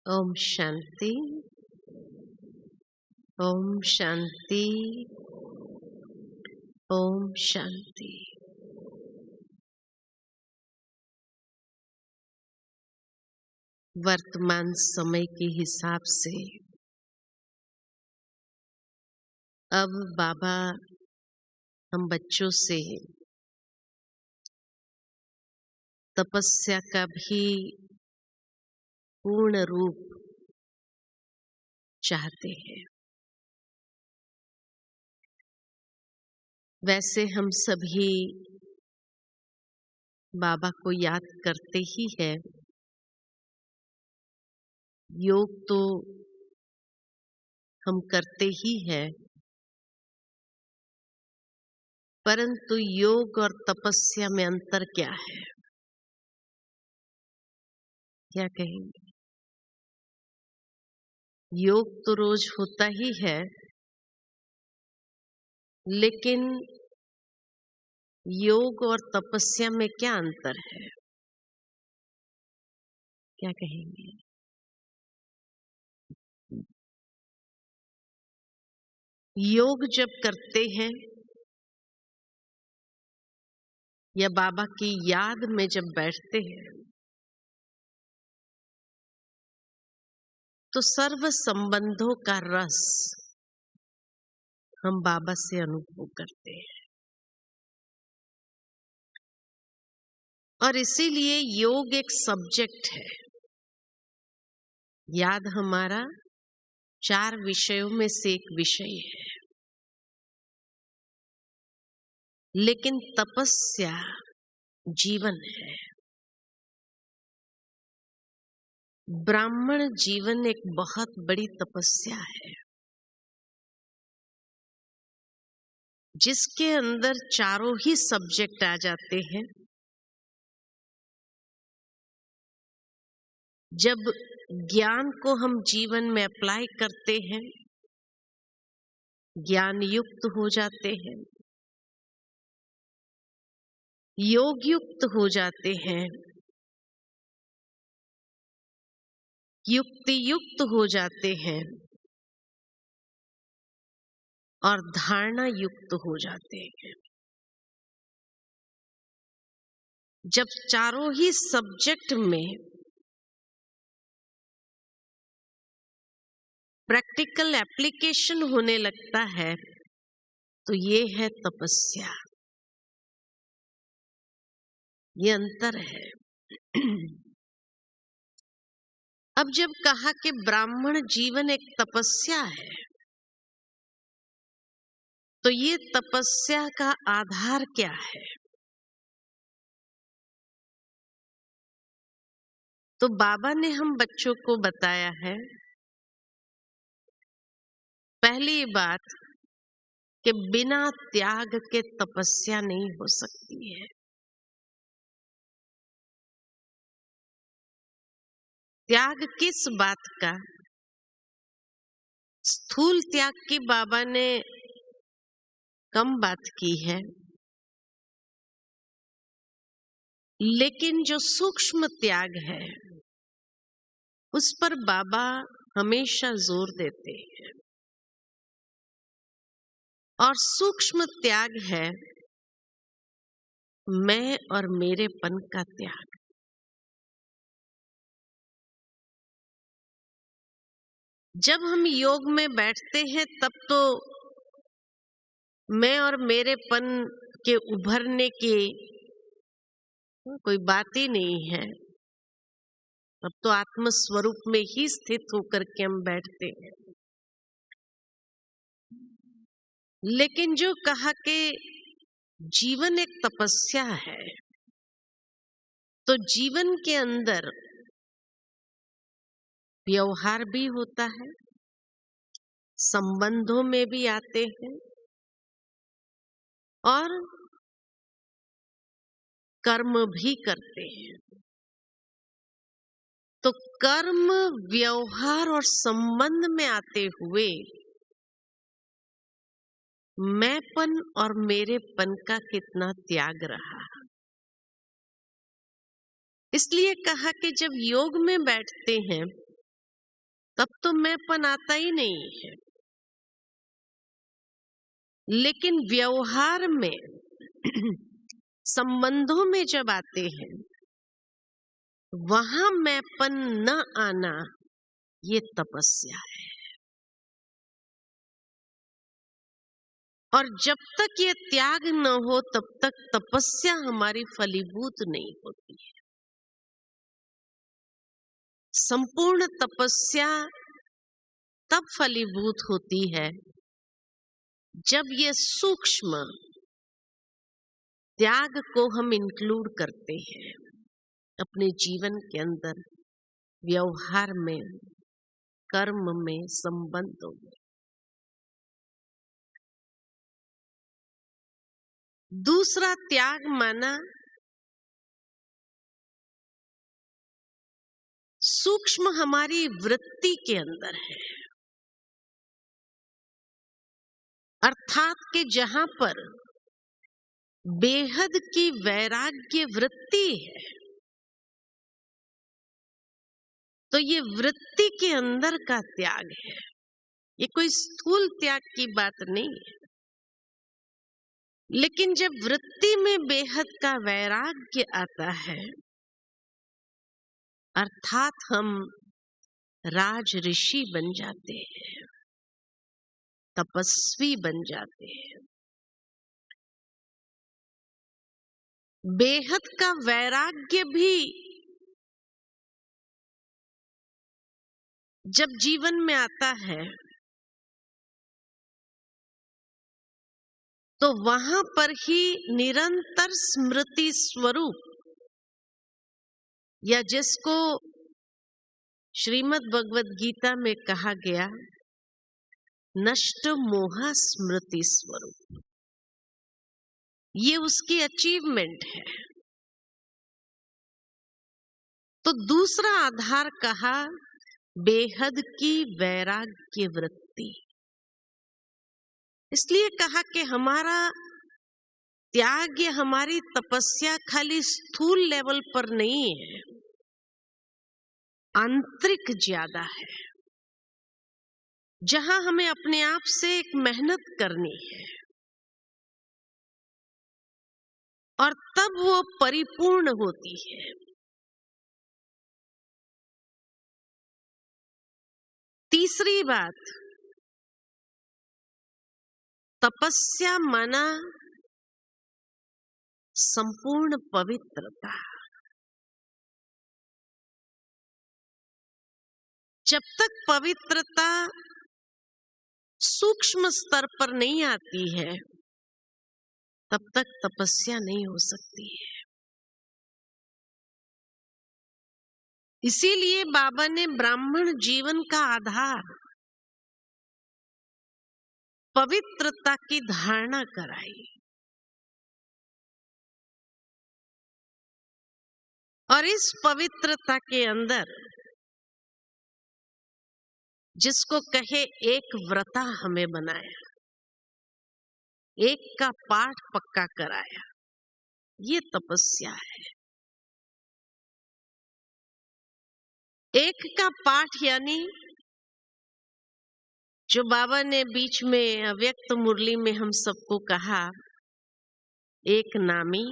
ओम शांति। ओम शांति। ओम शांति। वर्तमान समय के हिसाब से अब बाबा हम बच्चों से तपस्या का भी पूर्ण रूप चाहते हैं। वैसे हम सभी बाबा को याद करते ही हैं। योग तो हम करते ही हैं, परंतु योग और तपस्या में अंतर क्या है, क्या कहेंगे? योग तो रोज होता ही है, लेकिन योग और तपस्या में क्या अंतर है, क्या कहेंगे? योग जब करते हैं या बाबा की याद में जब बैठते हैं तो सर्व संबंधों का रस हम बाबा से अनुभव करते हैं। और इसीलिए योग एक सब्जेक्ट है। याद हमारा 4 विषयों में से एक विषय है, लेकिन तपस्या जीवन है। ब्राह्मण जीवन एक बहुत बड़ी तपस्या है, जिसके अंदर चारों ही सब्जेक्ट आ जाते हैं। जब ज्ञान को हम जीवन में अप्लाई करते हैं, ज्ञान युक्त हो जाते हैं, योग युक्त हो जाते हैं, युक्ति युक्त हो जाते हैं और धारणा युक्त हो जाते हैं। जब चारों ही सब्जेक्ट में प्रैक्टिकल एप्लीकेशन होने लगता है तो ये है तपस्या। ये अंतर है। अब जब कहा कि ब्राह्मण जीवन एक तपस्या है, तो ये तपस्या का आधार क्या है? तो बाबा ने हम बच्चों को बताया है, पहली बात कि बिना त्याग के तपस्या नहीं हो सकती है। त्याग किस बात का? स्थूल त्याग की बाबा ने कम बात की है, लेकिन जो सूक्ष्म त्याग है उस पर बाबा हमेशा जोर देते हैं। और सूक्ष्म त्याग है मैं और मेरेपन का त्याग। जब हम योग में बैठते हैं तब तो मैं और मेरेपन के उभरने की कोई बात ही नहीं है। अब तो आत्म स्वरूप में ही स्थित होकर के हम बैठते हैं। लेकिन जो कहा कि जीवन एक तपस्या है, तो जीवन के अंदर व्यवहार भी होता है, संबंधों में भी आते हैं और कर्म भी करते हैं। तो कर्म, व्यवहार और संबंध में आते हुए मैंपन और मेरेपन का कितना त्याग रहा। इसलिए कहा कि जब योग में बैठते हैं तब तो मैंपन आता ही नहीं है। लेकिन व्यवहार में संबंधों में जब आते हैं, वहां मैंपन न आना, ये तपस्या है। और जब तक ये त्याग न हो, तब तक तपस्या हमारी फलीभूत नहीं होती है। संपूर्ण तपस्या तब फलीभूत होती है जब ये सूक्ष्म त्याग को हम इंक्लूड करते हैं अपने जीवन के अंदर, व्यवहार में, कर्म में, संबंधों में। दूसरा त्याग माना सूक्ष्म हमारी वृत्ति के अंदर है, अर्थात कि जहां पर बेहद की वैराग्य वृत्ति है, तो ये वृत्ति के अंदर का त्याग है। ये कोई स्थूल त्याग की बात नहीं है। लेकिन जब वृत्ति में बेहद का वैराग्य आता है, अर्थात हम राज ऋषि बन जाते हैं, तपस्वी बन जाते हैं। बेहद का वैराग्य भी जब जीवन में आता है, तो वहां पर ही निरंतर स्मृति स्वरूप, या जिसको श्रीमद् भगवद गीता में कहा गया नष्ट मोहा स्मृति स्वरूप, ये उसकी अचीवमेंट है। तो दूसरा आधार कहा बेहद की वैराग्य वृत्ति। इसलिए कहा कि हमारा त्याग, हमारी तपस्या खाली स्थूल लेवल पर नहीं है, आंतरिक ज्यादा है, जहां हमें अपने आप से एक मेहनत करनी है और तब वो परिपूर्ण होती है। तीसरी बात, तपस्या माना संपूर्ण पवित्रता। जब तक पवित्रता सूक्ष्म स्तर पर नहीं आती है, तब तक तपस्या नहीं हो सकती है। इसीलिए बाबा ने ब्राह्मण जीवन का आधार पवित्रता की धारणा कराई। और इस पवित्रता के अंदर जिसको कहे एक व्रता हमें बनाया, एक का पाठ पक्का कराया, ये तपस्या है। एक का पाठ यानी जो बाबा ने बीच में अव्यक्त मुरली में हम सबको कहा, एक नामी,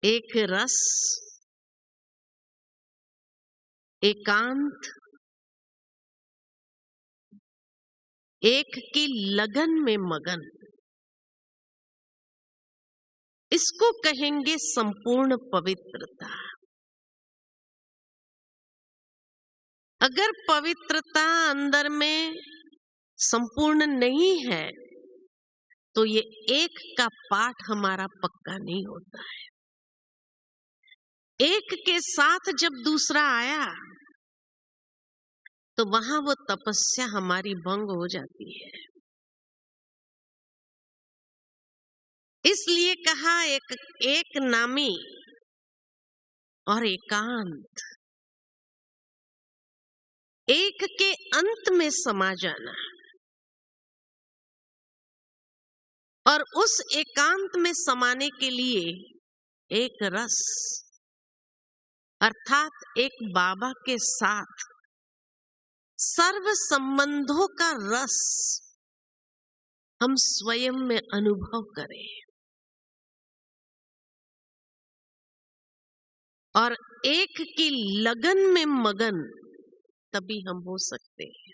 एक रस, एकांत, एक की लगन में मगन, इसको कहेंगे संपूर्ण पवित्रता। अगर पवित्रता अंदर में संपूर्ण नहीं है, तो ये एक का पाठ हमारा पक्का नहीं होता है। एक के साथ जब दूसरा आया, तो वहां वो तपस्या हमारी भंग हो जाती है। इसलिए कहा एक नामी और एकांत, एक के अंत में समा जाना और उस एकांत में समाने के लिए एक रस, अर्थात एक बाबा के साथ सर्व संबंधों का रस हम स्वयं में अनुभव करें और एक की लगन में मगन तभी हम हो सकते हैं।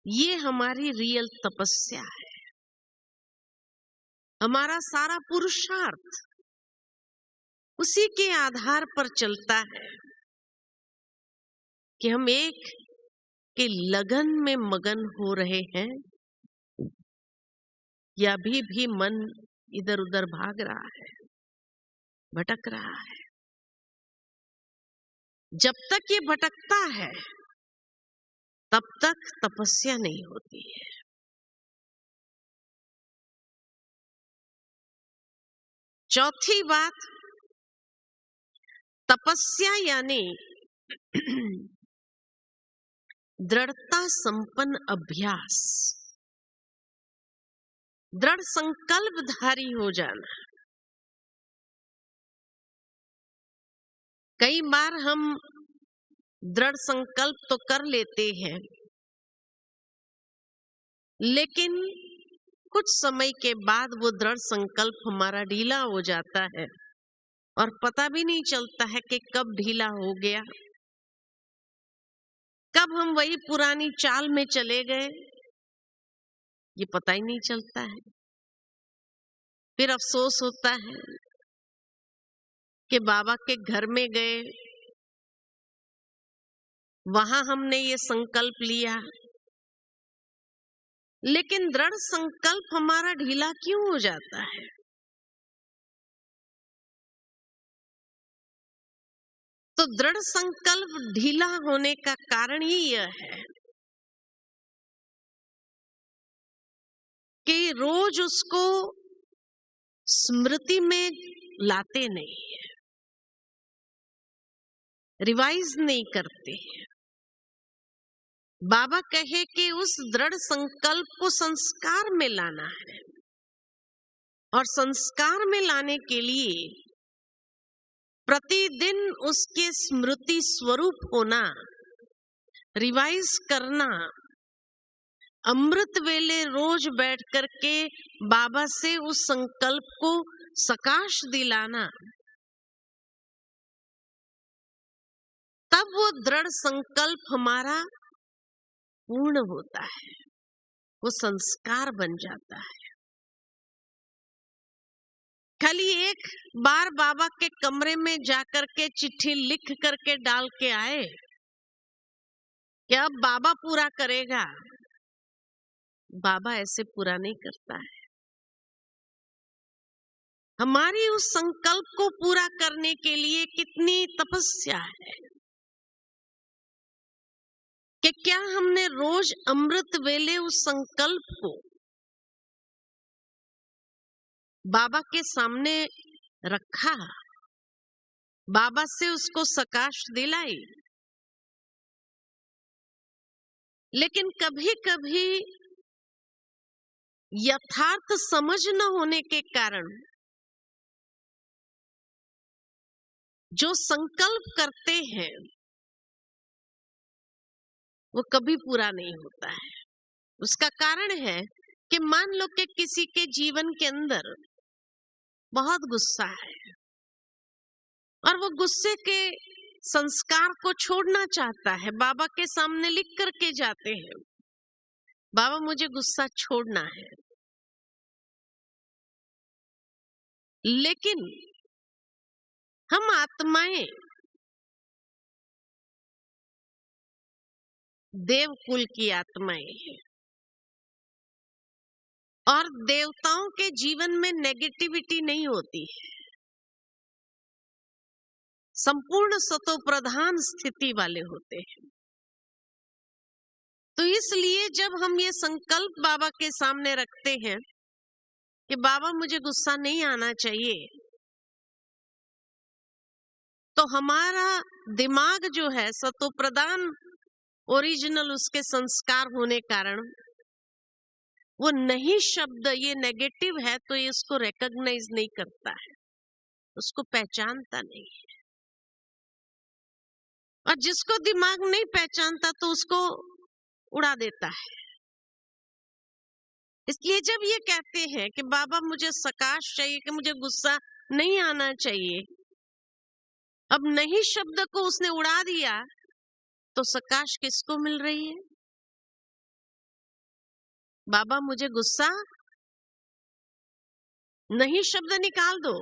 ये हमारी रियल तपस्या है। हमारा सारा पुरुषार्थ उसी के आधार पर चलता है कि हम एक के लगन में मगन हो रहे हैं या अभी भी मन इधर उधर भाग रहा है, भटक रहा है। जब तक ये भटकता है तब तक तपस्या नहीं होती है। चौथी बात, तपस्या यानी दृढ़ता संपन्न अभ्यास, दृढ़ संकल्पधारी हो जाना। कई बार हम दृढ़ संकल्प तो कर लेते हैं, लेकिन कुछ समय के बाद वो दृढ़ संकल्प हमारा ढीला हो जाता है और पता भी नहीं चलता है कि कब ढीला हो गया, कब हम वही पुरानी चाल में चले गए, ये पता ही नहीं चलता है। फिर अफसोस होता है कि बाबा के घर में गए, वहां हमने ये संकल्प लिया, लेकिन दृढ़ संकल्प हमारा ढीला क्यों हो जाता है? तो दृढ़ संकल्प ढीला होने का कारण ही यह है कि रोज उसको स्मृति में लाते नहीं है, रिवाइज नहीं करते हैं। बाबा कहे कि उस दृढ़ संकल्प को संस्कार में लाना है और संस्कार में लाने के लिए प्रतिदिन उसके स्मृति स्वरूप होना, रिवाइज करना, अमृत वेले रोज बैठ करके बाबा से उस संकल्प को सकाश दिलाना, तब वो दृढ़ संकल्प हमारा पूर्ण होता है, वो संस्कार बन जाता है। खाली एक बार बाबा के कमरे में जाकर के चिट्ठी लिख करके डाल के आए कि अब बाबा पूरा करेगा, बाबा ऐसे पूरा नहीं करता है। हमारी उस संकल्प को पूरा करने के लिए कितनी तपस्या है कि क्या हमने रोज अमृत वेले उस संकल्प को बाबा के सामने रखा, बाबा से उसको सकाश दिलाई। लेकिन कभी कभी यथार्थ समझ न होने के कारण जो संकल्प करते हैं वो कभी पूरा नहीं होता है। उसका कारण है कि मान लो कि किसी के जीवन के अंदर बहुत गुस्सा है और वो गुस्से के संस्कार को छोड़ना चाहता है, बाबा के सामने लिख करके जाते हैं, बाबा मुझे गुस्सा छोड़ना है। लेकिन हम आत्माएं देव कुल की आत्माएं हैं और देवताओं के जीवन में नेगेटिविटी नहीं होती है, संपूर्ण सतो प्रधान स्थिति वाले होते हैं। तो इसलिए जब हम ये संकल्प बाबा के सामने रखते हैं कि बाबा मुझे गुस्सा नहीं आना चाहिए, तो हमारा दिमाग जो है सतो प्रधान ओरिजिनल उसके संस्कार होने कारण वो नहीं शब्द ये नेगेटिव है तो ये इसको रिकॉग्नाइज नहीं करता है। उसको पहचानता नहीं है। और जिसको दिमाग नहीं पहचानता तो उसको उड़ा देता है। इसलिए जब ये कहते हैं कि बाबा मुझे सकाश चाहिए, कि मुझे गुस्सा नहीं आना चाहिए, अब नहीं शब्द को उसने उड़ा दिया तो सकाश किसको मिल रही है? बाबा मुझे गुस्सा नहीं शब्द निकाल दो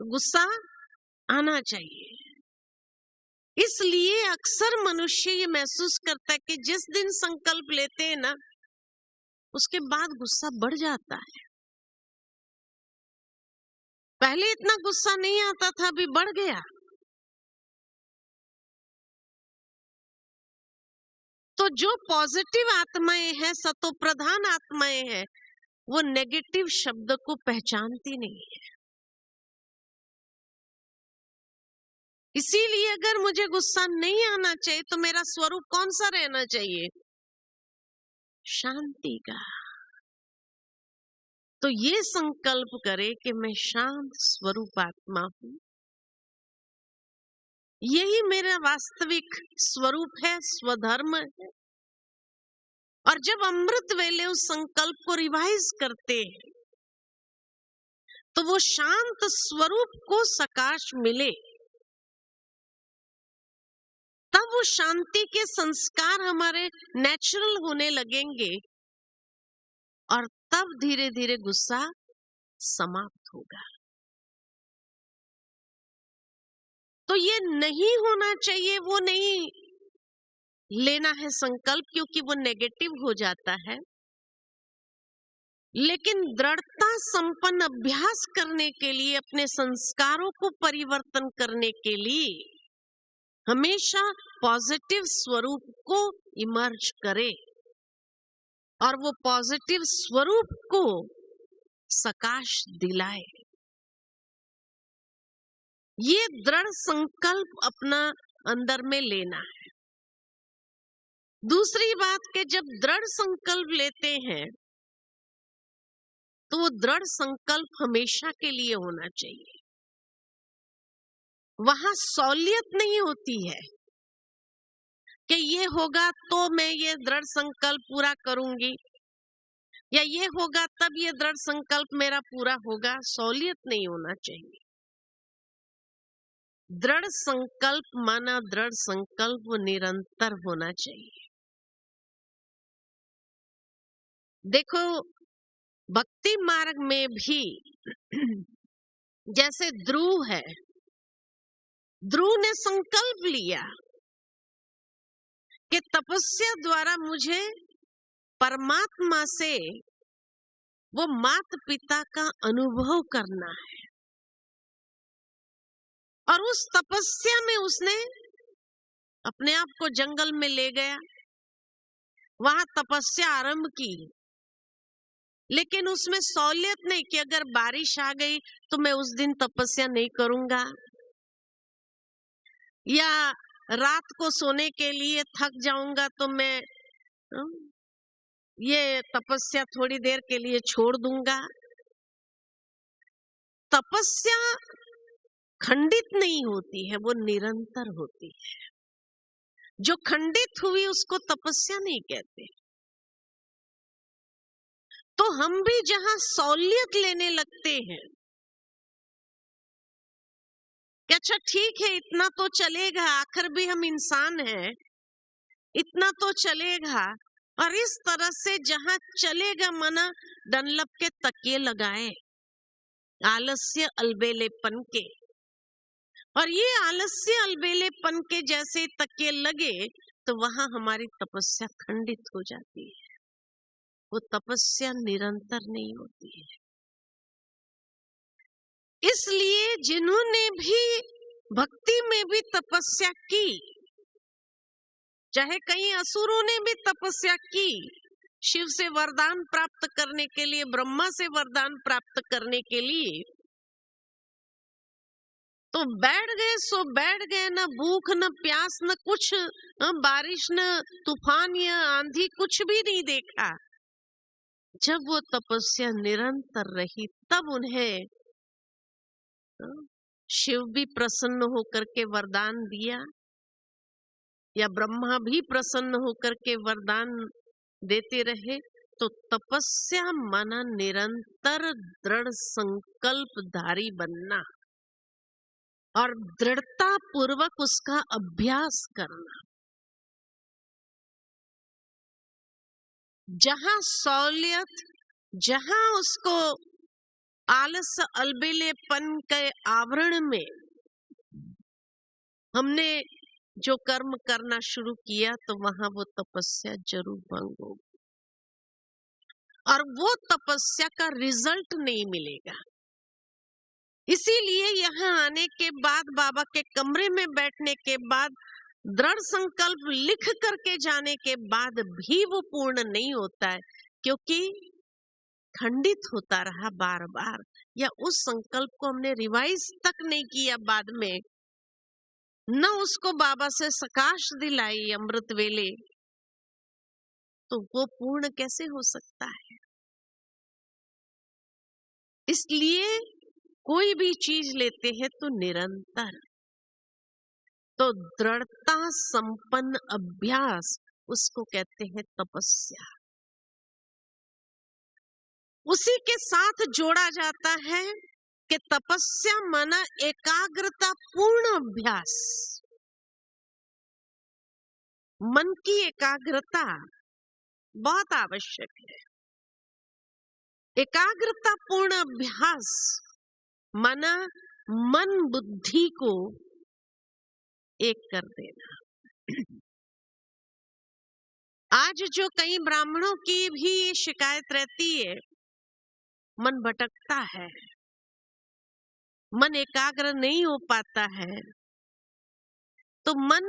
तो गुस्सा आना चाहिए। इसलिए अक्सर मनुष्य ये महसूस करता है कि जिस दिन संकल्प लेते हैं ना, उसके बाद गुस्सा बढ़ जाता है। पहले इतना गुस्सा नहीं आता था, अभी बढ़ गया। तो जो पॉजिटिव आत्माएं हैं, सतो प्रधान आत्माएं हैं, वो नेगेटिव शब्द को पहचानती नहीं है। इसीलिए अगर मुझे गुस्सा नहीं आना चाहिए तो मेरा स्वरूप कौन सा रहना चाहिए? शांति का। तो ये संकल्प करे कि मैं शांत स्वरूप आत्मा हूं, यही मेरा वास्तविक स्वरूप है, स्वधर्म है। और जब अमृत वेले उस संकल्प को रिवाइज करते हैं तो वो शांत स्वरूप को सकाश मिले, तब वो शांति के संस्कार हमारे नेचुरल होने लगेंगे और तब धीरे धीरे गुस्सा समाप्त होगा। तो ये नहीं होना चाहिए, वो नहीं लेना है संकल्प, क्योंकि वो नेगेटिव हो जाता है। लेकिन दृढ़ता संपन्न अभ्यास करने के लिए, अपने संस्कारों को परिवर्तन करने के लिए हमेशा पॉजिटिव स्वरूप को इमर्ज करे और वो पॉजिटिव स्वरूप को सकाश दिलाए। ये दृढ़ संकल्प अपना अंदर में लेना है। दूसरी बात कि जब दृढ़ संकल्प लेते हैं तो वो दृढ़ संकल्प हमेशा के लिए होना चाहिए। वहां सौलियत नहीं होती है कि ये होगा तो मैं ये दृढ़ संकल्प पूरा करूंगी, या ये होगा तब ये दृढ़ संकल्प मेरा पूरा होगा। सौलियत नहीं होना चाहिए। दृढ़ संकल्प माना दृढ़ संकल्प निरंतर होना चाहिए। देखो, भक्ति मार्ग में भी जैसे ध्रुव है, ध्रुव ने संकल्प लिया कि तपस्या द्वारा मुझे परमात्मा से वो माता पिता का अनुभव करना है। और उस तपस्या में उसने अपने आप को जंगल में ले गया, वहां तपस्या आरंभ की। लेकिन उसमें सौलियत नहीं कि अगर बारिश आ गई तो मैं उस दिन तपस्या नहीं करूंगा, या रात को सोने के लिए थक जाऊंगा तो मैं ये तपस्या थोड़ी देर के लिए छोड़ दूंगा। तपस्या खंडित नहीं होती है, वो निरंतर होती है। जो खंडित हुई उसको तपस्या नहीं कहते। तो हम भी जहां सौलियत लेने लगते हैं कि अच्छा ठीक है, इतना तो चलेगा, आखिर भी हम इंसान हैं, इतना तो चलेगा, और इस तरह से जहां चलेगा मना डनलप के तकिए लगाए आलस्य अलबेलेपन के, और ये आलस्य अलबेलेपन के जैसे तकिए लगे तो वहां हमारी तपस्या खंडित हो जाती है। वो तपस्या निरंतर नहीं होती है। इसलिए जिन्होंने भी भक्ति में भी तपस्या की, चाहे कई असुरों ने भी तपस्या की शिव से वरदान प्राप्त करने के लिए, ब्रह्मा से वरदान प्राप्त करने के लिए, तो बैठ गए सो बैठ गए, न भूख न प्यास न कुछ, बारिश न तूफान या आंधी, कुछ भी नहीं देखा। जब वो तपस्या निरंतर रही तब उन्हें शिव भी प्रसन्न होकर के वरदान दिया या ब्रह्मा भी प्रसन्न होकर के वरदान देते रहे, तो तपस्या माना निरंतर दृढ़ संकल्पधारी बनना और दृढ़ता पूर्वक उसका अभ्यास करना। जहां सहूलियत, जहां उसको आलस अलबेलेपन के आवरण में हमने जो कर्म करना शुरू किया, तो वहां वो तपस्या जरूर भंग होगी और वो तपस्या का रिजल्ट नहीं मिलेगा। इसीलिए यहाँ आने के बाद, बाबा के कमरे में बैठने के बाद, दृढ़ संकल्प लिख करके जाने के बाद भी वो पूर्ण नहीं होता है, क्योंकि खंडित होता रहा बार बार, या उस संकल्प को हमने रिवाइज तक नहीं किया बाद में, न उसको बाबा से सकाश दिलाई अमृत वेले, तो वो पूर्ण कैसे हो सकता है। इसलिए कोई भी चीज लेते हैं तो निरंतर, तो दृढ़ता संपन्न अभ्यास, उसको कहते हैं तपस्या। उसी के साथ जोड़ा जाता है कि तपस्या माना एकाग्रता पूर्ण अभ्यास। मन की एकाग्रता बहुत आवश्यक है। एकाग्रता पूर्ण अभ्यास माना मन बुद्धि को एक कर देना। आज जो कई ब्राह्मणों की भी शिकायत रहती है, मन भटकता है, मन एकाग्र नहीं हो पाता है, तो मन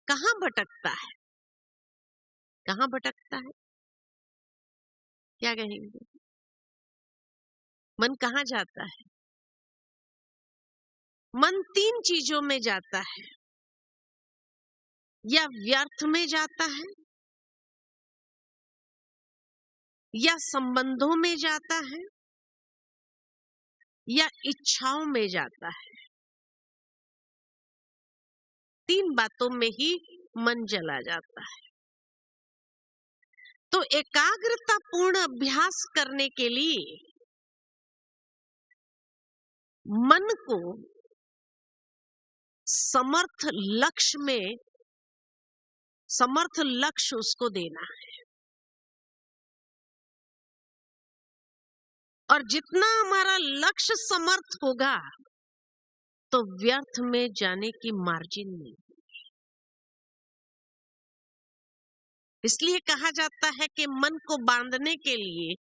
कहाँ भटकता है, कहाँ भटकता है, क्या कहेंगे? मन कहाँ जाता है? मन तीन चीजों में जाता है, या व्यर्थ में जाता है, या संबंधों में जाता है, या इच्छाओं में जाता है। तीन बातों में ही मन चला जाता है। तो एकाग्रता पूर्ण अभ्यास करने के लिए मन को समर्थ लक्ष्य उसको देना है, और जितना हमारा लक्ष्य समर्थ होगा, तो व्यर्थ में जाने की मार्जिन नहीं। इसलिए कहा जाता है कि मन को बांधने के लिए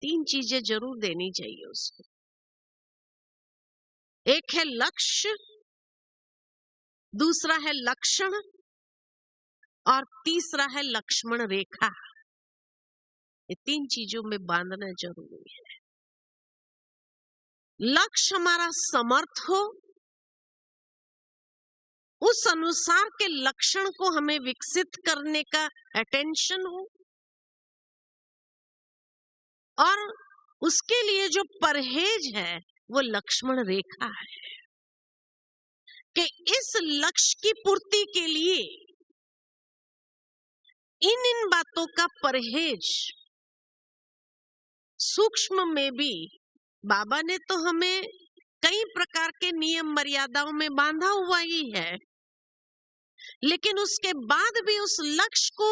तीन चीजें जरूर देनी चाहिए उसको। एक है लक्ष्य, दूसरा है लक्षण, और तीसरा है लक्ष्मण रेखा। ये तीन चीजों में बांधना जरूरी है। लक्ष्य हमारा समर्थ हो, उस अनुसार के लक्षण को हमें विकसित करने का अटेंशन हो, और उसके लिए जो परहेज है वो लक्ष्मण रेखा है, कि इस लक्ष्य की पूर्ति के लिए इन बातों का परहेज। सूक्ष्म में भी बाबा ने तो हमें कई प्रकार के नियम मर्यादाओं में बांधा हुआ ही है, लेकिन उसके बाद भी उस लक्ष्य को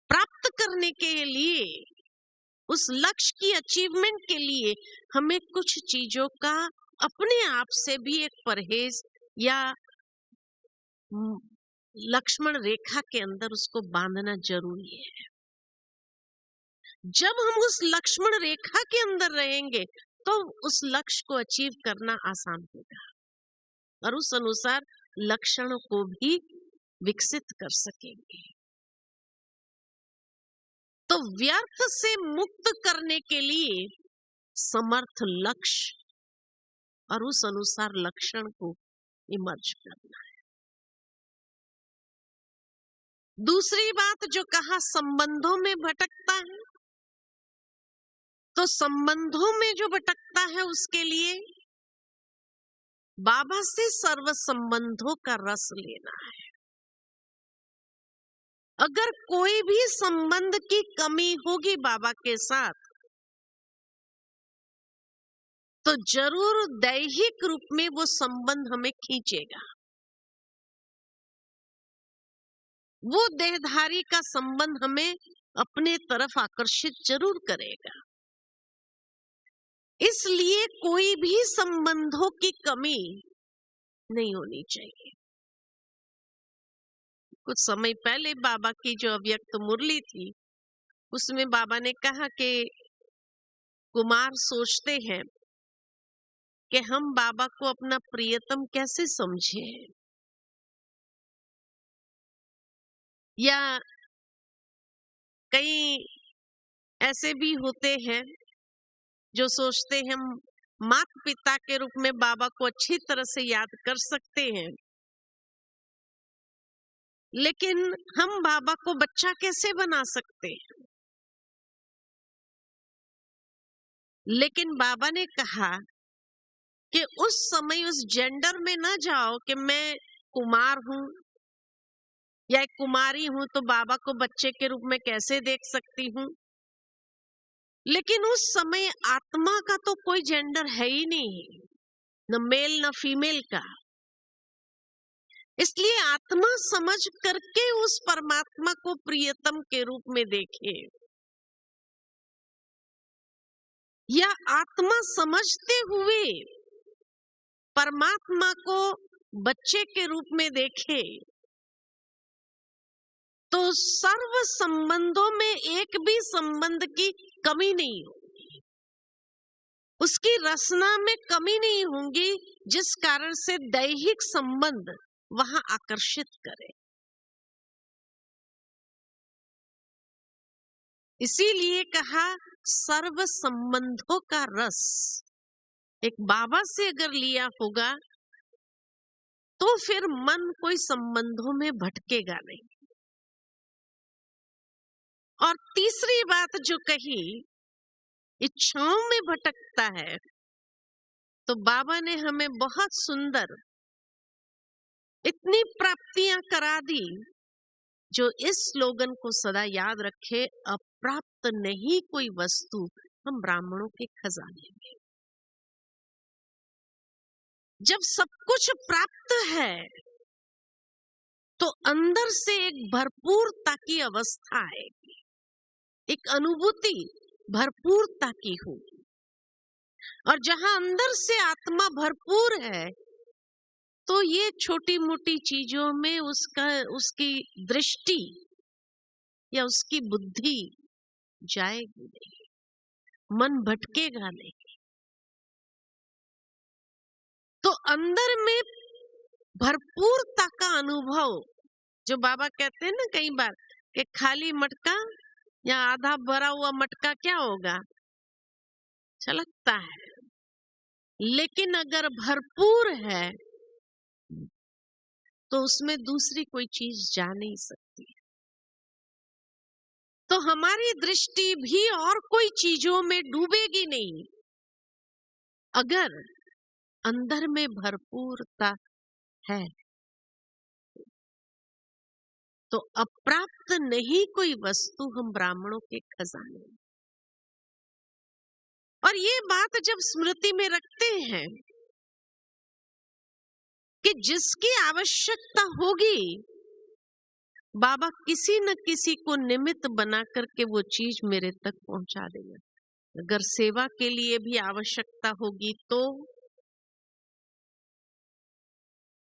प्राप्त करने के लिए, उस लक्ष्य की अचीवमेंट के लिए हमें कुछ चीजों का अपने आप से भी एक परहेज या लक्ष्मण रेखा के अंदर उसको बांधना जरूरी है। जब हम उस लक्ष्मण रेखा के अंदर रहेंगे, तो उस लक्ष्य को अचीव करना आसान होगा, और उस अनुसार लक्षणों को भी विकसित कर सकेंगे। तो व्यर्थ से मुक्त करने के लिए समर्थ लक्ष्य और उस अनुसार लक्षण को इमर्ज करना है। दूसरी बात जो कहा, संबंधों में भटकता है, तो संबंधों में जो भटकता है उसके लिए बाबा से सर्व संबंधों का रस लेना है। अगर कोई भी संबंध की कमी होगी बाबा के साथ, तो जरूर दैहिक रूप में वो संबंध हमें खींचेगा। वो देहधारी का संबंध हमें अपने तरफ आकर्षित जरूर करेगा। इसलिए कोई भी संबंधों की कमी नहीं होनी चाहिए। कुछ समय पहले बाबा की जो अव्यक्त मुरली थी, उसमें बाबा ने कहा कि कुमार सोचते हैं कि हम बाबा को अपना प्रियतम कैसे समझें, या कई ऐसे भी होते हैं जो सोचते हैं हम माता पिता के रूप में बाबा को अच्छी तरह से याद कर सकते हैं, लेकिन हम बाबा को बच्चा कैसे बना सकते हैं। लेकिन बाबा ने कहा कि उस समय उस जेंडर में ना जाओ कि मैं कुमार हूं या एक कुमारी हूं तो बाबा को बच्चे के रूप में कैसे देख सकती हूं। लेकिन उस समय आत्मा का तो कोई जेंडर है ही नहीं, न मेल न फीमेल का। इसलिए आत्मा समझ करके उस परमात्मा को प्रियतम के रूप में देखे, या आत्मा समझते हुए परमात्मा को बच्चे के रूप में देखे, तो सर्व संबंधों में एक भी संबंध की कमी नहीं होगी, उसकी रचना में कमी नहीं होगी, जिस कारण से दैहिक संबंध वहां आकर्षित करे। इसीलिए कहा सर्व संबंधों का रस एक बाबा से अगर लिया होगा तो फिर मन कोई संबंधों में भटकेगा नहीं। और तीसरी बात जो कही, इच्छाओं में भटकता है, तो बाबा ने हमें बहुत सुंदर इतनी प्राप्तियां करा दी जो इस स्लोगन को सदा याद रखे, अप्राप्त नहीं कोई वस्तु हम ब्राह्मणों के खजाने में। जब सब कुछ प्राप्त है तो अंदर से एक भरपूरता की अवस्था आएगी, एक अनुभूति भरपूरता की होगी। और जहां अंदर से आत्मा भरपूर है तो ये छोटी मोटी चीजों में उसकी दृष्टि या उसकी बुद्धि जाएगी नहीं, मन भटकेगा नहीं। तो अंदर में भरपूरता का अनुभव, जो बाबा कहते हैं ना कई बार कि खाली मटका या आधा भरा हुआ मटका क्या होगा, छलकता है, लेकिन अगर भरपूर है तो उसमें दूसरी कोई चीज जा नहीं सकती। तो हमारी दृष्टि भी और कोई चीजों में डूबेगी नहीं अगर अंदर में भरपूरता है। तो अप्राप्त नहीं कोई वस्तु हम ब्राह्मणों के खजाने में। और ये बात जब स्मृति में रखते हैं कि जिसकी आवश्यकता होगी बाबा किसी न किसी को निमित्त बना करके वो चीज मेरे तक पहुंचा देगा। अगर सेवा के लिए भी आवश्यकता होगी तो,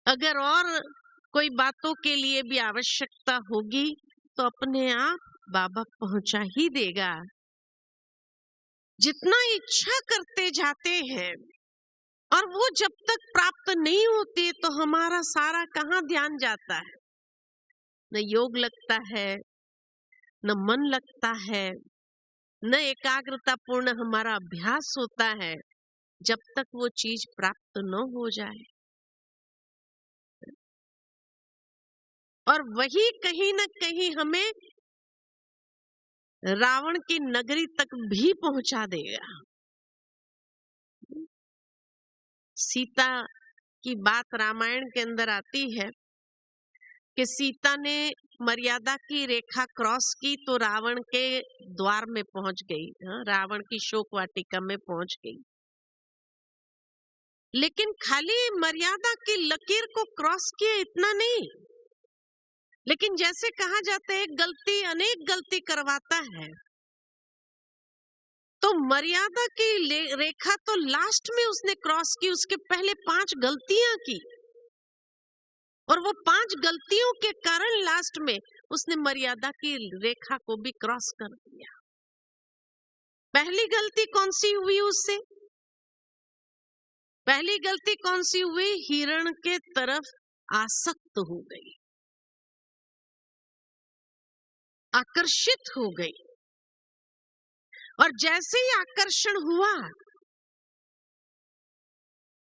अगर और कोई बातों के लिए भी आवश्यकता होगी तो अपने आप बाबा पहुंचा ही देगा। जितना इच्छा करते जाते हैं और वो जब तक प्राप्त नहीं होती तो हमारा सारा कहाँ ध्यान जाता है, न योग लगता है, न मन लगता है, न एकाग्रता पूर्ण हमारा अभ्यास होता है, जब तक वो चीज प्राप्त न हो जाए। और वही कहीं न कहीं हमें रावण की नगरी तक भी पहुंचा देगा। सीता की बात रामायण के अंदर आती है कि सीता ने मर्यादा की रेखा क्रॉस की तो रावण के द्वार में पहुंच गई, रावण की शोक वाटिका में पहुंच गई। लेकिन खाली मर्यादा की लकीर को क्रॉस किए इतना नहीं, लेकिन जैसे कहा जाता है एक गलती अनेक गलती करवाता है, तो मर्यादा की रेखा तो लास्ट में उसने क्रॉस की, उसके पहले 5 गलतियां की और वो 5 गलतियों के कारण लास्ट में उसने मर्यादा की रेखा को भी क्रॉस कर दिया। पहली गलती कौन सी हुई उससे? पहली गलती कौन सी हुई? हिरण के तरफ आसक्त हो गई, आकर्षित हो गई। और जैसे ही आकर्षण हुआ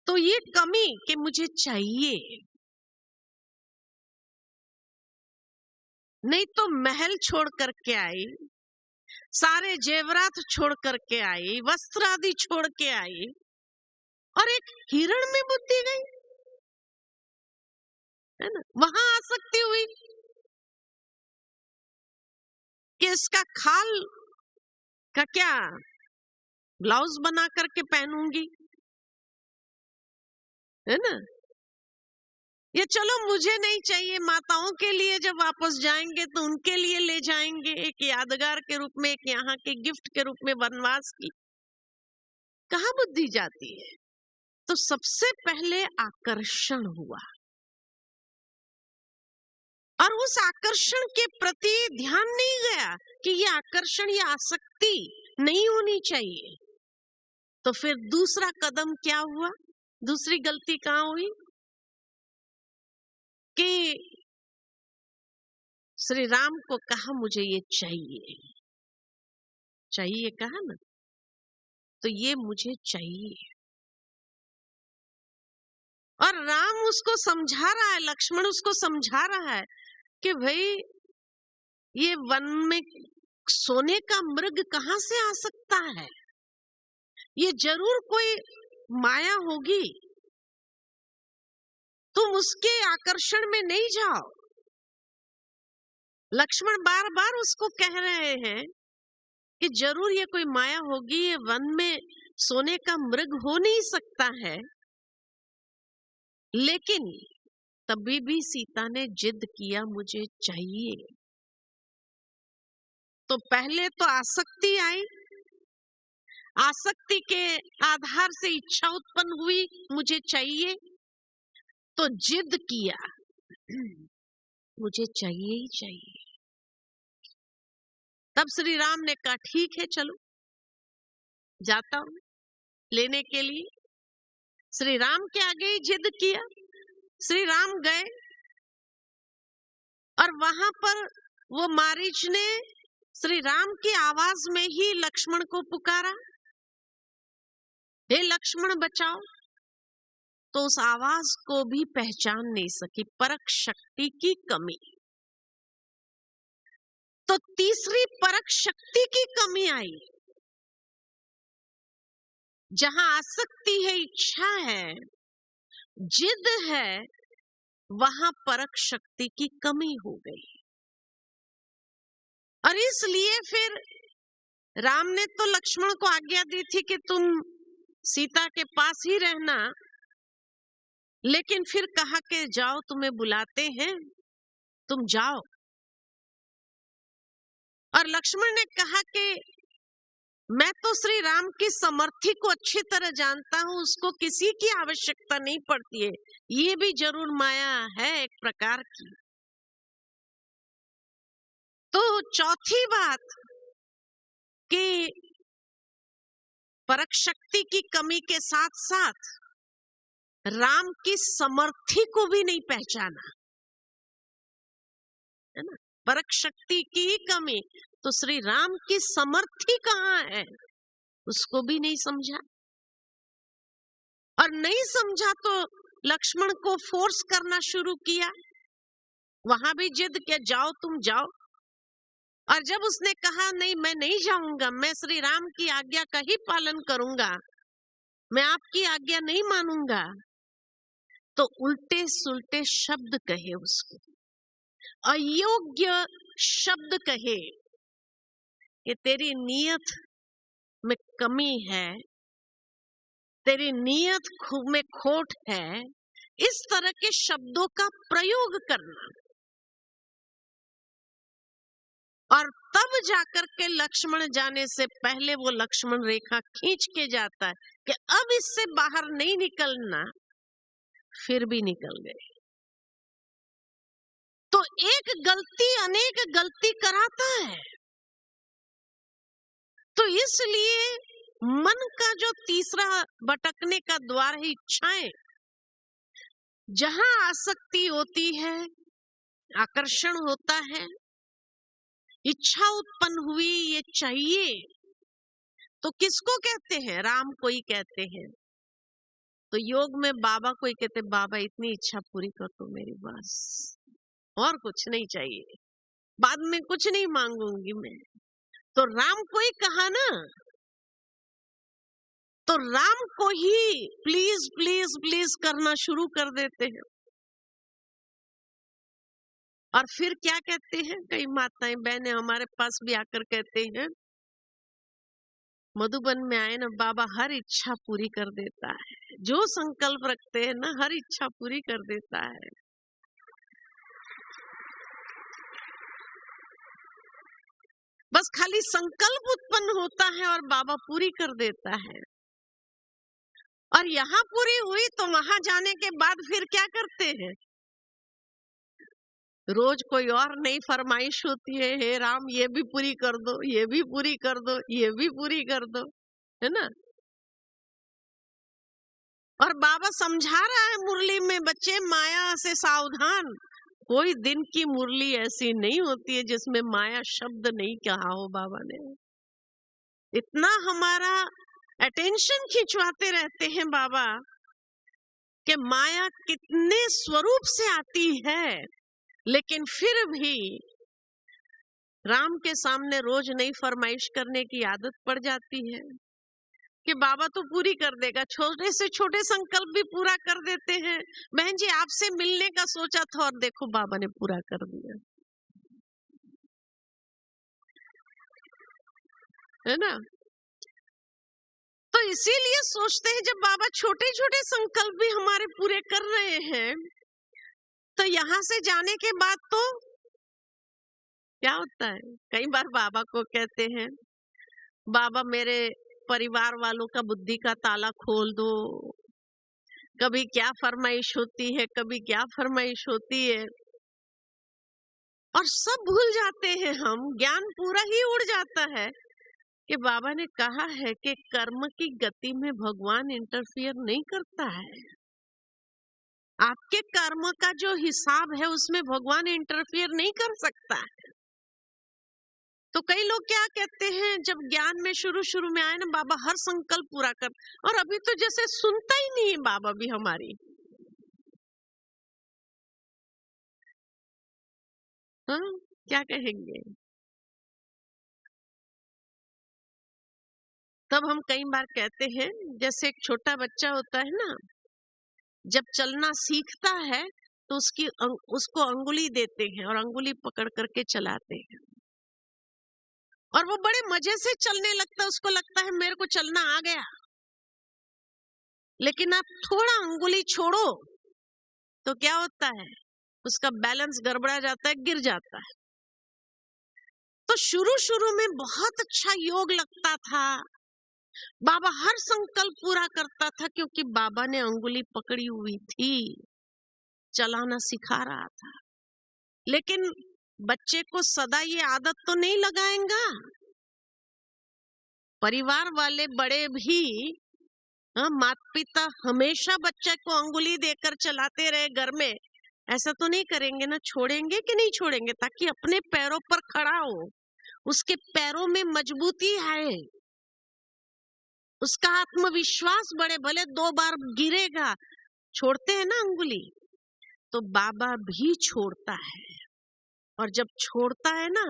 तो ये कमी कि मुझे चाहिए, नहीं तो महल छोड़ करके आई, सारे जेवरात छोड़ करके आई, वस्त्र आदि छोड़ के आई, और एक हिरण में बुद्धि गई, है ना? वहां आसक्ति हुई कि इसका खाल का क्या ब्लाउज बना करके पहनूंगी, है ना? ये चलो मुझे नहीं चाहिए, माताओं के लिए जब वापस जाएंगे तो उनके लिए ले जाएंगे एक यादगार के रूप में, एक यहाँ के गिफ्ट के रूप में वनवास की। कहाँ बुद्धि जाती है? तो सबसे पहले आकर्षण हुआ और उस आकर्षण के प्रति ध्यान नहीं गया कि ये आकर्षण, ये आसक्ति नहीं होनी चाहिए। तो फिर दूसरा कदम क्या हुआ? दूसरी गलती कहाँ हुई कि श्री राम को कहा मुझे ये चाहिए, चाहिए कहा ना, तो ये मुझे चाहिए। और राम उसको समझा रहा है, लक्ष्मण उसको समझा रहा है कि भाई ये वन में सोने का मृग कहां से आ सकता है, ये जरूर कोई माया होगी, तुम उसके आकर्षण में नहीं जाओ। लक्ष्मण बार बार उसको कह रहे हैं कि जरूर ये कोई माया होगी, ये वन में सोने का मृग हो नहीं सकता है। लेकिन तभी भी सीता ने जिद किया मुझे चाहिए। तो पहले तो आसक्ति आई, आसक्ति के आधार से इच्छा उत्पन्न हुई मुझे चाहिए, तो जिद किया मुझे चाहिए ही चाहिए। तब श्री राम ने कहा ठीक है चलो जाता हूं लेने के लिए। श्री राम के आगे ही जिद किया, श्री राम गए और वहां पर वो मारीच ने श्री राम की आवाज में ही लक्ष्मण को पुकारा, हे लक्ष्मण बचाओ। तो उस आवाज को भी पहचान नहीं सकी, परख शक्ति की कमी। तो तीसरी परख शक्ति की कमी आई। जहां आसक्ति है, इच्छा है, जिद है, वहां परख शक्ति की कमी हो गई। और इसलिए फिर राम ने तो लक्ष्मण को आज्ञा दी थी कि तुम सीता के पास ही रहना, लेकिन फिर कहा कि जाओ तुम्हें बुलाते हैं, तुम जाओ। और लक्ष्मण ने कहा कि मैं तो श्री राम की समर्थी को अच्छी तरह जानता हूं, उसको किसी की आवश्यकता नहीं पड़ती है, ये भी जरूर माया है एक प्रकार की। तो चौथी बात कि परख शक्ति की कमी के साथ साथ राम की समर्थी को भी नहीं पहचाना, है ना? परख शक्ति की ही कमी, तो श्री राम की समर्थी कहाँ है उसको भी नहीं समझा। और नहीं समझा तो लक्ष्मण को फोर्स करना शुरू किया, वहां भी जिद किया जाओ तुम जाओ। और जब उसने कहा नहीं मैं नहीं जाऊंगा, मैं श्री राम की आज्ञा का ही पालन करूंगा, मैं आपकी आज्ञा नहीं मानूंगा, तो उल्टे सुलटे शब्द कहे उसको, अयोग्य शब्द कहे कि तेरी नीयत में कमी है, तेरी नीयत में खोट है, इस तरह के शब्दों का प्रयोग करना। और तब जाकर के लक्ष्मण जाने से पहले वो लक्ष्मण रेखा खींच के जाता है कि अब इससे बाहर नहीं निकलना, फिर भी निकल गए। तो एक गलती अनेक गलती कराता है। तो इसलिए मन का जो तीसरा भटकने का द्वार है इच्छाएं, जहां आसक्ति होती है, आकर्षण होता है, इच्छा उत्पन्न हुई, ये चाहिए, तो किसको कहते हैं? राम को ही कहते हैं। तो योग में बाबा को ही कहते, बाबा इतनी इच्छा पूरी कर दो मेरी, बस और कुछ नहीं चाहिए, बाद में कुछ नहीं मांगूंगी मैं। तो राम को ही कहा ना, तो राम को ही प्लीज प्लीज प्लीज करना शुरू कर देते हैं। और फिर क्या कहते हैं, कई माताएं बहनें हमारे पास भी आकर कहते हैं, मधुबन में आए ना बाबा हर इच्छा पूरी कर देता है, जो संकल्प रखते हैं ना हर इच्छा पूरी कर देता है। बस खाली संकल्प उत्पन्न होता है और बाबा पूरी कर देता है। और यहाँ पूरी हुई तो वहां जाने के बाद फिर क्या करते हैं, रोज कोई और नई फरमाइश होती है, हे राम ये भी पूरी कर दो, ये भी पूरी कर दो, ये भी पूरी कर दो, है ना। और बाबा समझा रहा है मुरली में, बच्चे माया से सावधान, कोई दिन की मुरली ऐसी नहीं होती है जिसमें माया शब्द नहीं कहा हो बाबा ने। इतना हमारा अटेंशन खिंचवाते रहते हैं बाबा कि माया कितने स्वरूप से आती है, लेकिन फिर भी राम के सामने रोज नई फरमाइश करने की आदत पड़ जाती है कि बाबा तो पूरी कर देगा। छोटे से छोटे संकल्प भी पूरा कर देते हैं। बहन जी आपसे मिलने का सोचा था और देखो बाबा ने पूरा कर दिया, है ना। तो इसीलिए सोचते हैं जब बाबा छोटे छोटे संकल्प भी हमारे पूरे कर रहे हैं, तो यहाँ से जाने के बाद तो क्या होता है, कई बार बाबा को कहते हैं, बाबा मेरे परिवार वालों का बुद्धि का ताला खोल दो। कभी क्या फरमाइश होती है, कभी क्या फरमाइश होती है, और सब भूल जाते हैं हम, ज्ञान पूरा ही उड़ जाता है कि बाबा ने कहा है कि कर्म की गति में भगवान इंटरफियर नहीं करता है। आपके कर्म का जो हिसाब है उसमें भगवान इंटरफियर नहीं कर सकता है। तो कई लोग क्या कहते हैं, जब ज्ञान में शुरू में आए ना, बाबा हर संकल्प पूरा कर, और अभी तो जैसे सुनता ही नहीं है बाबा भी हमारी। हाँ, क्या कहेंगे। तब हम कई बार कहते हैं, जैसे एक छोटा बच्चा होता है ना, जब चलना सीखता है तो उसको अंगुली देते हैं और अंगुली पकड़ करके चलाते हैं, और वो बड़े मजे से चलने लगता है, उसको लगता है मेरे को चलना आ गया। लेकिन आप थोड़ा अंगुली छोड़ो तो क्या होता है, उसका बैलेंस गड़बड़ा जाता है, गिर जाता है। तो शुरू में बहुत अच्छा योग लगता था, बाबा हर संकल्प पूरा करता था, क्योंकि बाबा ने अंगुली पकड़ी हुई थी, चलाना सिखा रहा था। लेकिन बच्चे को सदा ये आदत तो नहीं लगाएगा। परिवार वाले बड़े भी, माता पिता हमेशा बच्चे को अंगुली देकर चलाते रहे घर में, ऐसा तो नहीं करेंगे ना। छोड़ेंगे कि नहीं छोड़ेंगे, ताकि अपने पैरों पर खड़ा हो, उसके पैरों में मजबूती आए, उसका आत्मविश्वास बढ़े। भले 2 बार गिरेगा, छोड़ते हैं ना अंगुली, तो बाबा भी छोड़ता है। और जब छोड़ता है ना,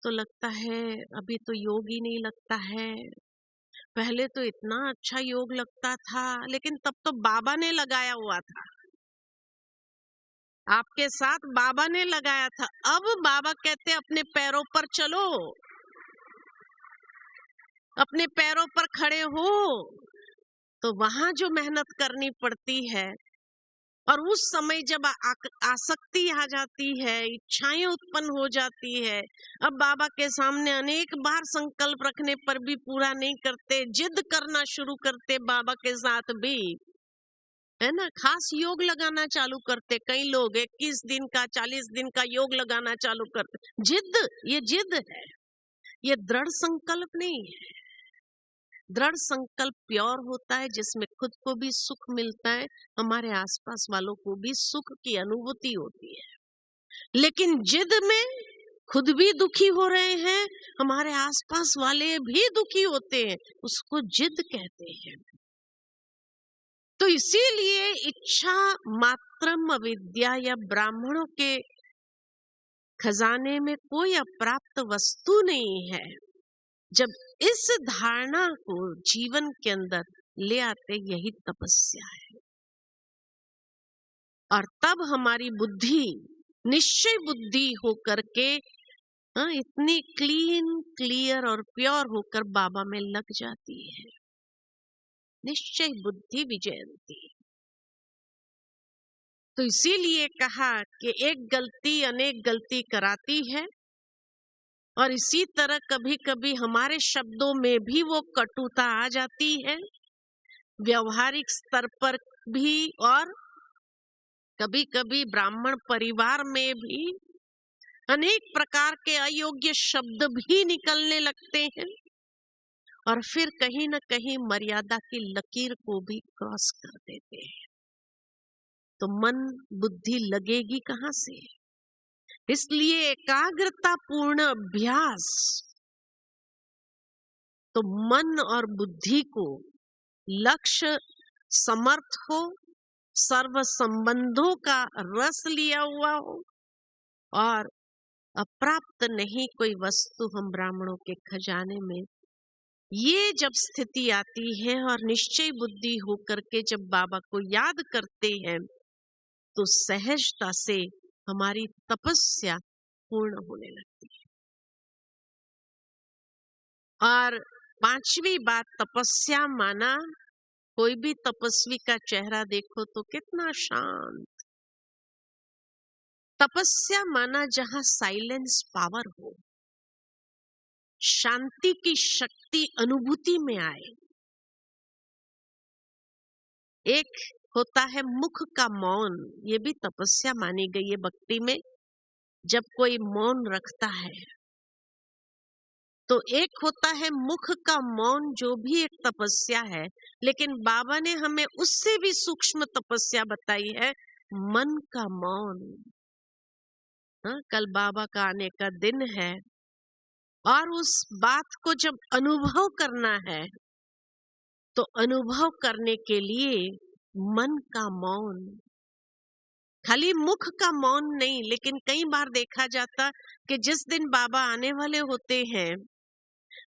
तो लगता है अभी तो योग ही नहीं लगता है, पहले तो इतना अच्छा योग लगता था, लेकिन तब तो बाबा ने लगाया हुआ था। आपके साथ बाबा ने लगाया था, अब बाबा कहते अपने पैरों पर चलो, अपने पैरों पर खड़े हो। तो वहां जो मेहनत करनी पड़ती है, और उस समय जब आसक्ति आ जाती है, इच्छाएं उत्पन्न हो जाती है, अब बाबा के सामने अनेक बार संकल्प रखने पर भी पूरा नहीं करते, जिद करना शुरू करते बाबा के साथ भी, है ना। खास योग लगाना चालू करते कई लोग, 21 दिन का 40 दिन का योग लगाना चालू करते। जिद, ये जिद है, ये दृढ़ संकल्प नहीं है। दृढ़ संकल्प प्योर होता है, जिसमें खुद को भी सुख मिलता है, हमारे आसपास वालों को भी सुख की अनुभूति होती है। लेकिन जिद में खुद भी दुखी हो रहे हैं, हमारे आसपास वाले भी दुखी होते हैं, उसको जिद कहते हैं। तो इसीलिए इच्छा मात्रम अविद्या, या ब्राह्मणों के खजाने में कोई अप्राप्त वस्तु नहीं है। जब इस धारणा को जीवन के अंदर ले आते, यही तपस्या है। और तब हमारी बुद्धि निश्चय बुद्धि होकर के इतनी क्लीन, क्लियर और प्योर होकर बाबा में लग जाती है। निश्चय बुद्धि विजयंती। तो इसीलिए कहा कि एक गलती अनेक गलती कराती है, और इसी तरह कभी कभी हमारे शब्दों में भी वो कटुता आ जाती है, व्यवहारिक स्तर पर भी, और कभी कभी ब्राह्मण परिवार में भी अनेक प्रकार के अयोग्य शब्द भी निकलने लगते हैं, और फिर कहीं न कहीं मर्यादा की लकीर को भी क्रॉस कर देते हैं। तो मन बुद्धि लगेगी कहाँ से? इसलिए एकाग्रता पूर्ण अभ्यास, तो मन और बुद्धि को लक्ष्य समर्थ हो, सर्व संबंधों का रस लिया हुआ हो, और अप्राप्त नहीं कोई वस्तु हम ब्राह्मणों के खजाने में, ये जब स्थिति आती है और निश्चय बुद्धि होकर के जब बाबा को याद करते हैं, तो सहजता से हमारी तपस्या पूर्ण होने लगती है। और पांचवी बात, तपस्या माना, कोई भी तपस्वी का चेहरा देखो तो कितना शांत। तपस्या माना जहां साइलेंस पावर हो, शांति की शक्ति अनुभूति में आए। एक होता है मुख का मौन, ये भी तपस्या मानी गई है भक्ति में। जब कोई मौन रखता है तो एक होता है मुख का मौन, जो भी एक तपस्या है, लेकिन बाबा ने हमें उससे भी सूक्ष्म तपस्या बताई है, मन का मौन। कल बाबा का आने का दिन है, और उस बात को जब अनुभव करना है, तो अनुभव करने के लिए मन का मौन, खाली मुख का मौन नहीं। लेकिन कई बार देखा जाता कि जिस दिन बाबा आने वाले होते हैं,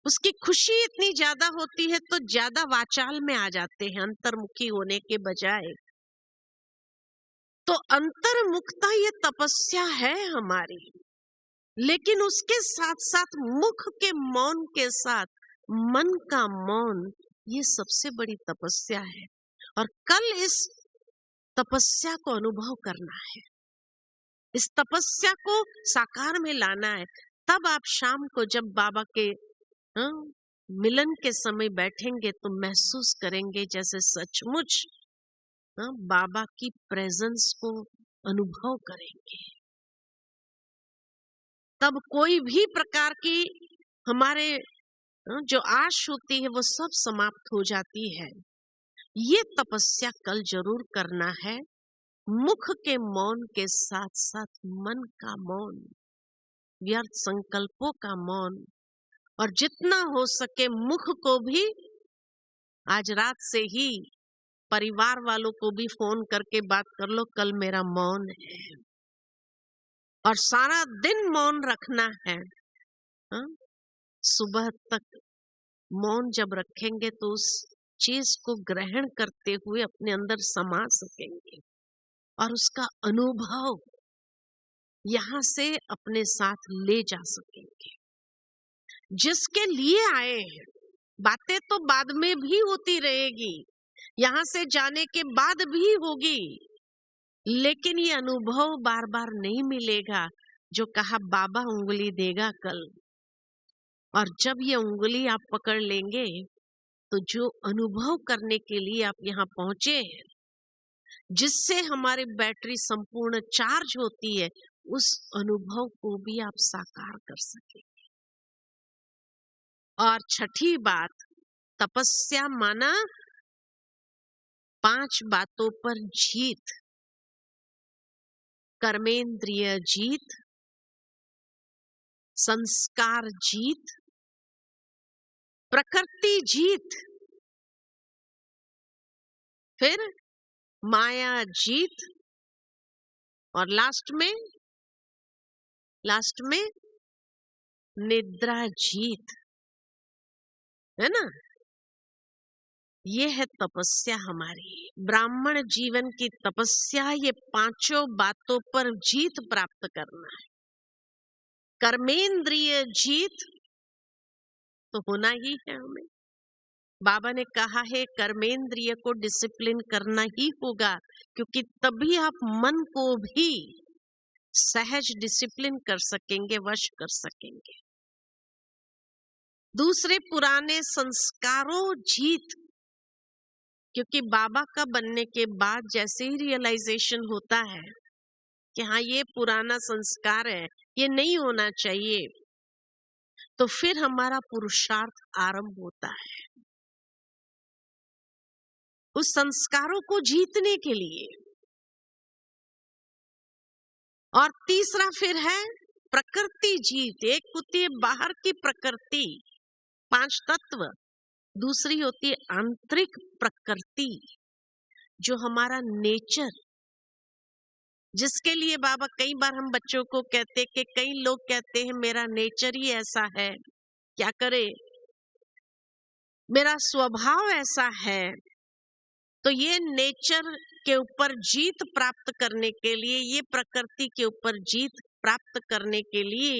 उसकी खुशी इतनी ज्यादा होती है तो ज्यादा वाचाल में आ जाते हैं, अंतर्मुखी होने के बजाय। तो अंतर्मुखता ये तपस्या है हमारी, लेकिन उसके साथ साथ मुख के मौन के साथ मन का मौन, ये सबसे बड़ी तपस्या है। और कल इस तपस्या को अनुभव करना है, इस तपस्या को साकार में लाना है। तब आप शाम को जब बाबा के मिलन के समय बैठेंगे तो महसूस करेंगे जैसे सचमुच बाबा की प्रेजेंस को अनुभव करेंगे। तब कोई भी प्रकार की हमारे जो आश होती है वो सब समाप्त हो जाती है। ये तपस्या कल जरूर करना है, मुख के मौन के साथ साथ मन का मौन, व्यर्थ संकल्पों का मौन। और जितना हो सके मुख को भी, आज रात से ही परिवार वालों को भी फोन करके बात कर लो, कल मेरा मौन है, और सारा दिन मौन रखना है। सुबह तक मौन जब रखेंगे तो उस चीज को ग्रहण करते हुए अपने अंदर समा सकेंगे। और उसका अनुभव यहां से अपने साथ ले जा सकेंगे। जिसके लिए आए हैं, बातें तो बाद में भी होती रहेगी, यहां से जाने के बाद भी होगी, लेकिन ये अनुभव बार बार नहीं मिलेगा। जो कहा बाबा उंगली देगा कल, और जब ये उंगली आप पकड़ लेंगे तो जो अनुभव करने के लिए आप यहाँ पहुंचे हैं, जिससे हमारी बैटरी संपूर्ण चार्ज होती है, उस अनुभव को भी आप साकार कर सकेंगे। और छठी बात, तपस्या माना 5 बातों पर जीत। कर्मेंद्रिय जीत, संस्कार जीत, प्रकृति जीत, फिर माया जीत, और लास्ट में निद्रा जीत, है ना। ये है तपस्या हमारी, ब्राह्मण जीवन की तपस्या। ये 5 बातों पर जीत प्राप्त करना है। कर्मेंद्रिय जीत तो होना ही है हमें। बाबा ने कहा है कर्मेंद्रिय को डिसिप्लिन करना ही होगा, क्योंकि तभी आप मन को भी सहज डिसिप्लिन कर सकेंगे, वश कर सकेंगे। दूसरे, पुराने संस्कारों जीत, क्योंकि बाबा का बनने के बाद जैसे ही रियलाइजेशन होता है कि हाँ ये पुराना संस्कार है, ये नहीं होना चाहिए, तो फिर हमारा पुरुषार्थ आरंभ होता है उस संस्कारों को जीतने के लिए। और तीसरा फिर है प्रकृति जीत। एक होती है बाहर की प्रकृति, 5 तत्व, दूसरी होती है आंतरिक प्रकृति, जो हमारा नेचर, जिसके लिए बाबा कई बार हम बच्चों को कहते कि कई लोग कहते हैं मेरा नेचर ही ऐसा है, क्या करे, मेरा स्वभाव ऐसा है। तो ये नेचर के ऊपर जीत प्राप्त करने के लिए, ये प्रकृति के ऊपर जीत प्राप्त करने के लिए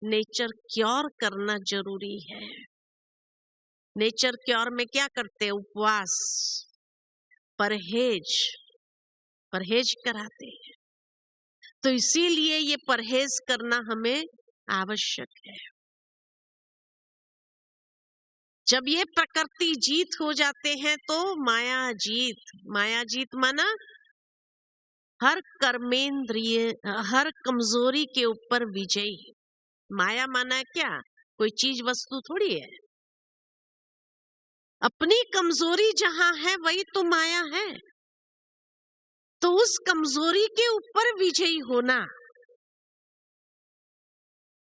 नेचर क्योर करना जरूरी है। नेचर क्योर में क्या करते हैं? उपवास, परहेज कराते हैं। तो इसीलिए ये परहेज करना हमें आवश्यक है। जब ये प्रकृति जीत हो जाते हैं तो माया जीत माना हर कर्मेंद्रिय, हर कमजोरी के ऊपर विजयी। माया माना क्या? कोई चीज वस्तु थोड़ी है। अपनी कमजोरी जहां है वही तो माया है। तो उस कमजोरी के ऊपर विजयी होना,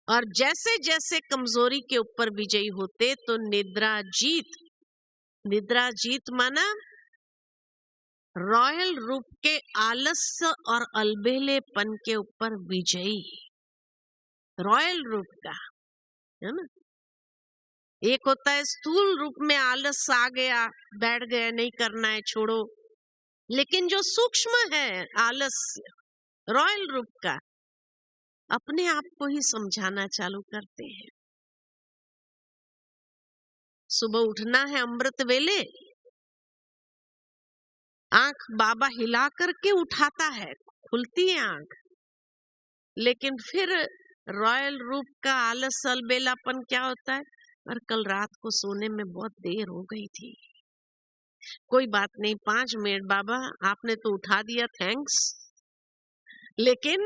और जैसे जैसे कमजोरी के ऊपर विजयी होते तो निद्रा जीत माना रॉयल रूप के आलस्य और अलबेलेपन के ऊपर विजयी। रॉयल रूप का है ना। एक होता है स्थूल रूप में आलस आ गया, बैठ गया, नहीं करना है, छोड़ो। लेकिन जो सूक्ष्म है आलस्य, रॉयल रूप का, अपने आप को ही समझाना चालू करते हैं। सुबह उठना है अमृत वेले, आंख बाबा हिला करके उठाता है, खुलती है आंख, लेकिन फिर रॉयल रूप का आलस अलबेलापन क्या होता है? और कल रात को सोने में बहुत देर हो गई थी, कोई बात नहीं, 5 मिनट बाबा आपने तो उठा दिया, थैंक्स। लेकिन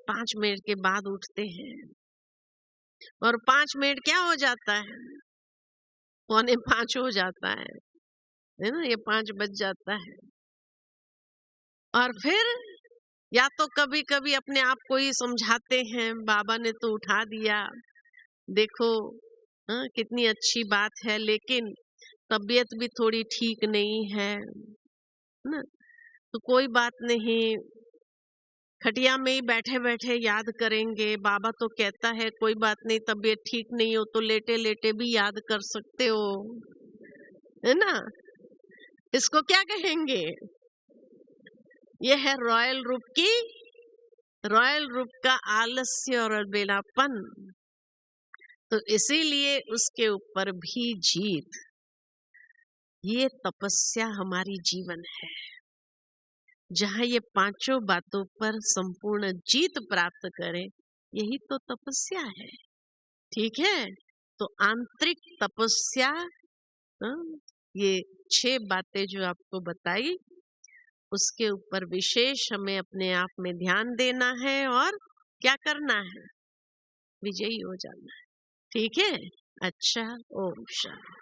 5 मिनट के बाद उठते हैं, और 5 मिनट क्या हो जाता है? 4:45 हो जाता है ना, ये 5 बज जाता है। और फिर या तो कभी कभी अपने आप को ही समझाते हैं, बाबा ने तो उठा दिया, देखो कितनी अच्छी बात है, लेकिन तबीयत भी थोड़ी ठीक नहीं है ना, तो कोई बात नहीं, खटिया में ही बैठे बैठे याद करेंगे। बाबा तो कहता है कोई बात नहीं, तबीयत ठीक नहीं हो तो लेटे लेटे भी याद कर सकते हो, है ना। इसको क्या कहेंगे? ये है रॉयल रूप का आलस्य और अलबेलापन। तो इसीलिए उसके ऊपर भी जीत। ये तपस्या हमारी जीवन है, जहाँ ये पांचों बातों पर संपूर्ण जीत प्राप्त करें, यही तो तपस्या है। ठीक है, तो आंतरिक तपस्या, ये 6 बातें जो आपको बताई, उसके ऊपर विशेष हमें अपने आप में ध्यान देना है और क्या करना है, विजयी हो जाना है। ठीक है, अच्छा, ओम शांति।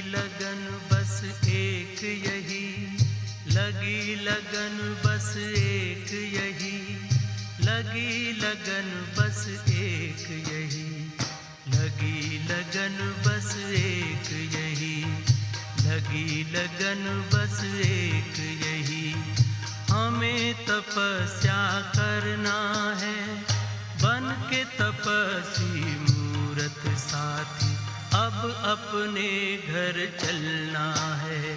लगन बस एक यही, लगी लगन बस एक यही, लगी लगन बस एक यही, लगी लगन बस एक यही, लगी लगन बस एक यही। हमें तपस्या करना है, बन के तपस्वी मूरत साथी, अब अपने घर चलना है।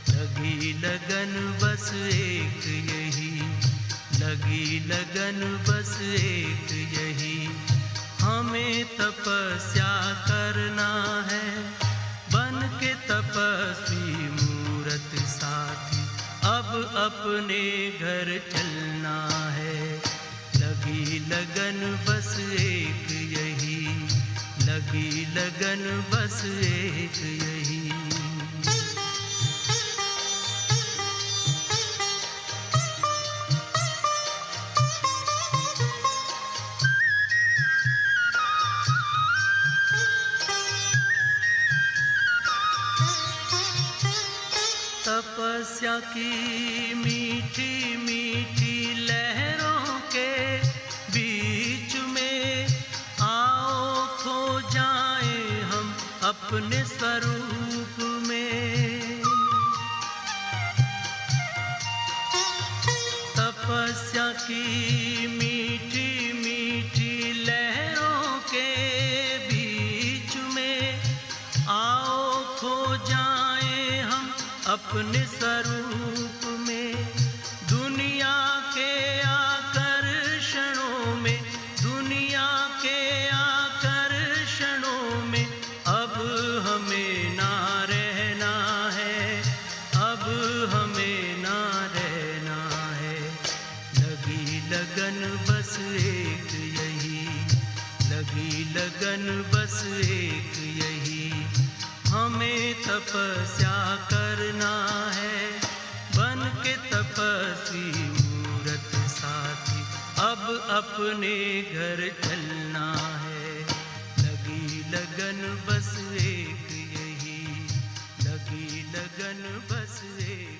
लगी लगन बस एक यही, लगी लगन बस एक यही। हमें तपस्या करना है, बन के तपस्वी मूरत साथी, अब अपने घर चलना है। लगी लगन बस एक यही, लगी लगन बस एक यही। तपस्या की मीठी मीठी लहरों के बीच में आओ खो जाए हम अपने स्वरूप में। तपस्या की मीठी मीठी लहरों के बीच में आओ खो जाए हम अपने स्वरूप में। दुनिया के आकर्षणों में, दुनिया के आकर्षणों में अब हमें ना रहना है, अब हमें ना रहना है। लगी लगन बस एक यही, लगी लगन बस एक यही। हमें तपस्या करना है, बन के तपस्वी मूरत साथी, अब अपने घर चलना है। लगी लगन बस एक यही, लगी लगन बस एक